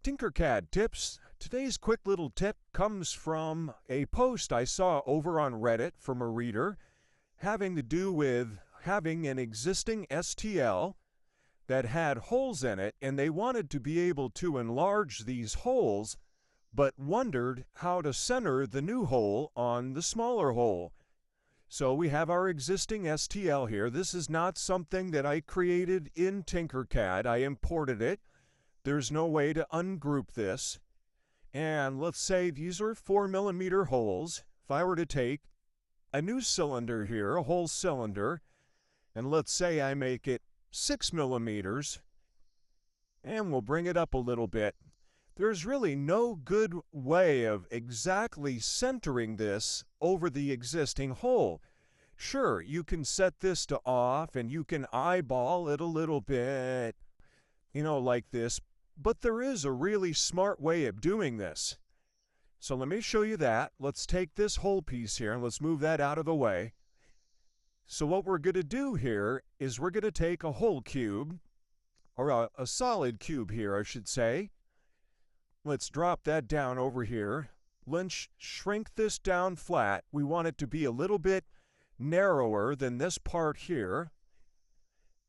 TinkerCAD tips. Today's quick little tip comes from a post I saw over on Reddit from a reader having to do with having an existing STL that had holes in it, and they wanted to be able to enlarge these holes, but wondered how to center the new hole on the smaller hole. So we have our existing STL here. This is not something that I created in TinkerCAD. I imported it. There's no way to ungroup this. And let's say these are 4mm holes. If I were to take a new cylinder here, a whole cylinder, and let's say I make it 6mm, and we'll bring it up a little bit. There's really no good way of exactly centering this over the existing hole. Sure, you can set this to off and you can eyeball it a little bit, like this, but there is a really smart way of doing this. So let me show you that. Let's take this whole piece here and let's move that out of the way. So what we're going to do here is we're going to take a whole cube, or a solid cube here, I should say. Let's drop that down over here. Let's shrink this down flat. We want it to be a little bit narrower than this part here.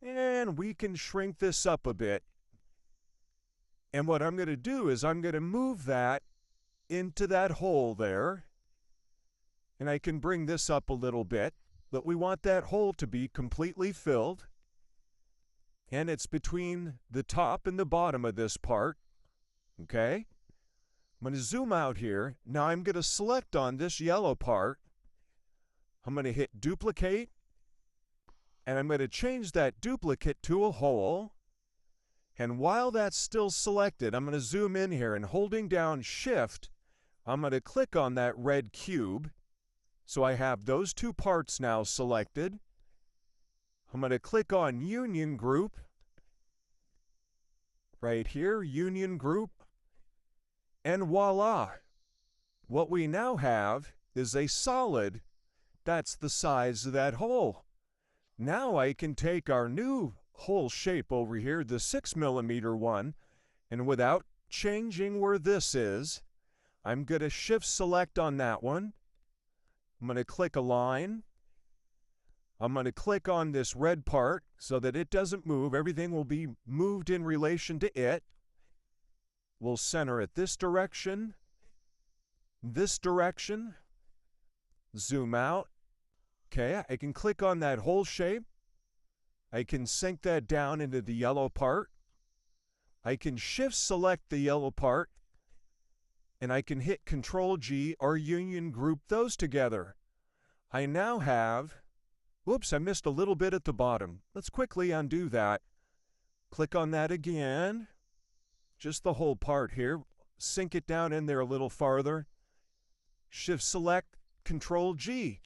And we can shrink this up a bit. And what I'm going to do is I'm going to move that into that hole there. And I can bring this up a little bit. But we want that hole to be completely filled. And it's between the top and the bottom of this part. Okay? I'm going to zoom out here. Now I'm going to select on this yellow part. I'm going to hit duplicate. And I'm going to change that duplicate to a hole. And while that's still selected, I'm going to zoom in here, and holding down Shift, I'm going to click on that red cube. So I have those two parts now selected. I'm going to click on Union Group. Right here, Union Group. And voila! What we now have is a solid that's the size of that hole. Now I can take our new hole shape over here, the 6mm one, and without changing where this is, I'm going to shift select on that one. I'm going to click Align. I'm going to click on this red part so that it doesn't move. Everything will be moved in relation to it. We'll center it this direction, zoom out. Okay, I can click on that hole shape. I can sink that down into the yellow part. I can shift select the yellow part, and I can hit Control G or Union Group those together. I now have, whoops, I missed a little bit at the bottom. Let's quickly undo that. Click on that again. Just the whole part here. Sink it down in there a little farther. Shift select, Control G.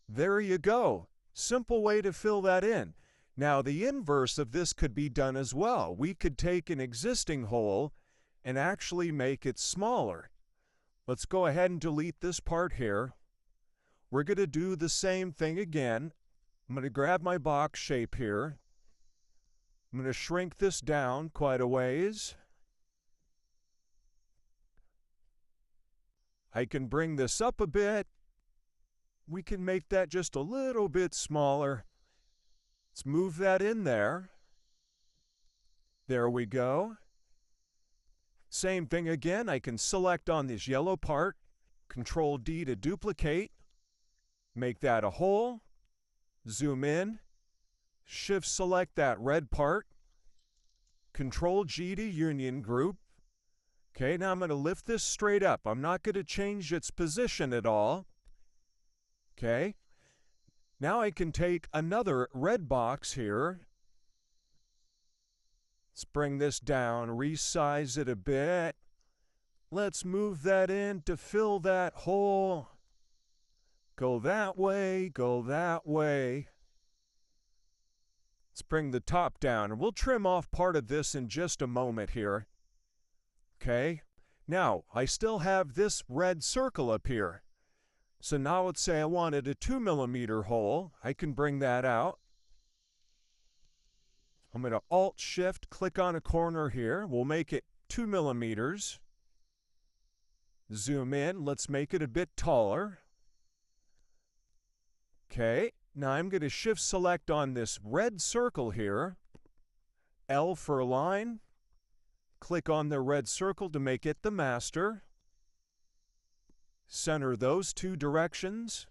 There you go. Simple way to fill that in. Now the inverse of this could be done as well. We could take an existing hole and actually make it smaller. Let's go ahead and delete this part here. We're going to do the same thing again. I'm going to grab my box shape here. I'm going to shrink this down quite a ways. I can bring this up a bit. We can make that just a little bit smaller. Let's move that in there. There we go. Same thing again. I can select on this yellow part, Control D to duplicate, make that a hole, zoom in, Shift select that red part, Control G to Union Group. Okay, now I'm going to lift this straight up. I'm not going to change its position at all. Okay, now I can take another red box here. Let's bring this down, resize it a bit. Let's move that in to fill that hole. Go that way, go that way. Let's bring the top down, and we'll trim off part of this in just a moment here. Okay, now I still have this red circle up here. So now let's say I wanted a 2mm hole. I can bring that out. I'm going to Alt-Shift, click on a corner here. We'll make it 2 millimeters. Zoom in. Let's make it a bit taller. Okay, now I'm going to Shift Select on this red circle here. L for line. Click on the red circle to make it the master. Center those two directions.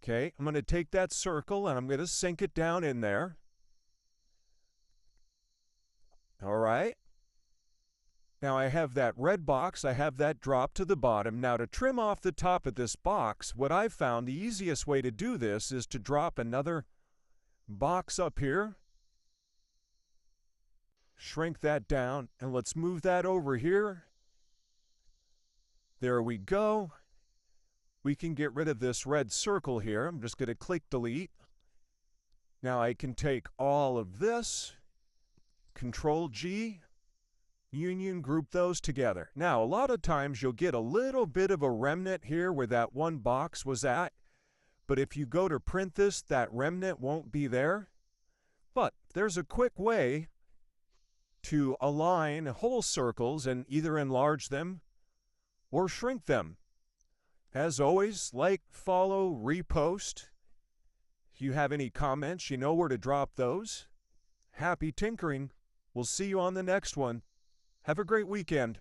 Okay, I'm going to take that circle and I'm going to sink it down in there. All right. Now I have that red box, I have that drop to the bottom. Now to trim off the top of this box, what I've found the easiest way to do this is to drop another box up here. Shrink that down and let's move that over here. There we go. We can get rid of this red circle here. I'm just going to click delete. Now I can take all of this, Control G, union group those together. Now a lot of times you'll get a little bit of a remnant here where that one box was at, but if you go to print this, that remnant won't be there. But there's a quick way to align whole circles and either enlarge them or shrink them. As always, like, follow, repost. If you have any comments, you know where to drop those. Happy tinkering. We'll see you on the next one. Have a great weekend.